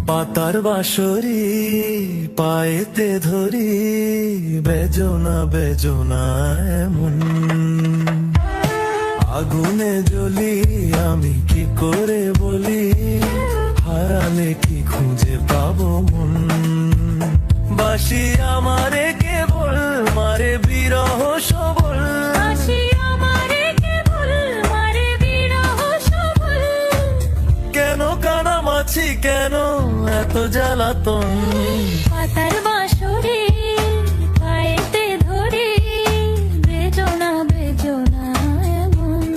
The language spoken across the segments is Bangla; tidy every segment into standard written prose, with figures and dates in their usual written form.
পাতার বাঁশরি পায়েতে ধরি, বেজনা বেজনা এমন আগুনে জ্বলি, আমি কি করে বলি, হারালে কি খুঁজে পাবো মন। বাসি আমারে কেবল মারে বিরহ সবল, কেন কানামাছি কেন এত জ্বালাতন। পাতার বাঁশরি পায়েতে ধরি, বেজনা বেজনা এমন।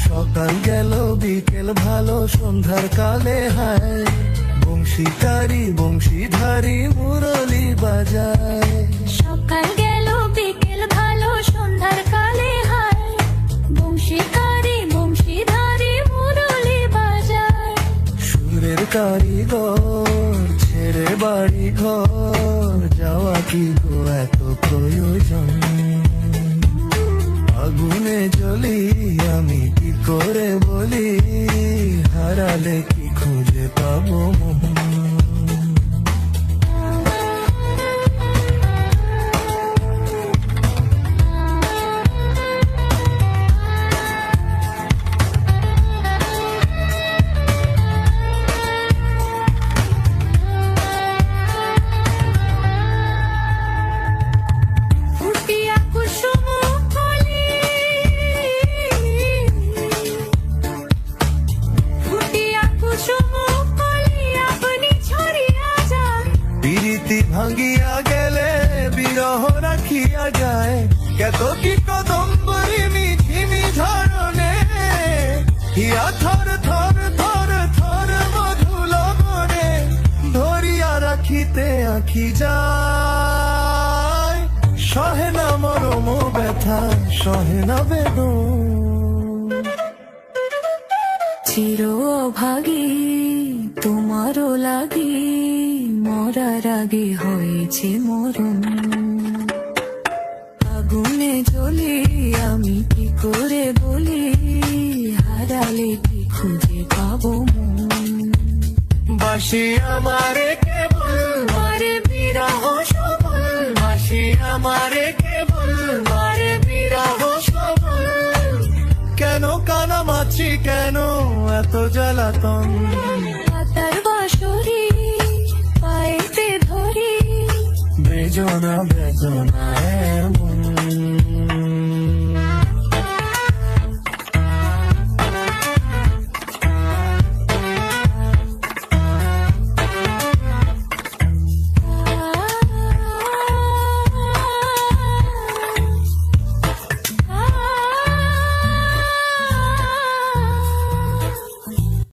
সকাল গেল বিকেল ভালো সন্ধ্যার কালে হায়, বংশীকারী বংশীধারী মুরলি বাজায়। সকাল গেল বিকেল ভালো সন্ধ্যার কালে হায়, বংশীকারী বংশীধারী মুরলি বাজায়। সুরের কারিগর ছেড়ে বাড়ি ঘর, যাওয়া কি গো এত প্রয়োজন। আগুনে জ্বলি আমি কি করে বলি, হারালে কি খুঁজে পাবো মন। ফুটিয়া কুসুম কলি, ফুটিয়া কুসুম কলি আপনি ছড়িয়া যায়। প্রীতি ভাঙিয়া গেলে বিরহ রাখিয়া যায়, কত কি কদম্বরী মিঝিমি ধরনে, হিয়া থর থর থর থর মধু লবণে, ধরিয়া রাখিতে আঁখি যায়। সহে না মরম ব্যথা সহে না বেদন। চির অভাগী তোমারও লাগি, মরার আগে হয়েছে মরণ। আগুনে জ্বলি আমি কি করে বলি, হারালে কি খুঁজে পাবো মন। বাসি আমারে কেবল মারে বিরহ সবল, বাসি আমারে কেবল মারে বিরহ সবল, কেন কানামাছি কেন এত জ্বালাতন। পাতার বাঁশরি পায়েতে ধরি, বেজনা বেজনা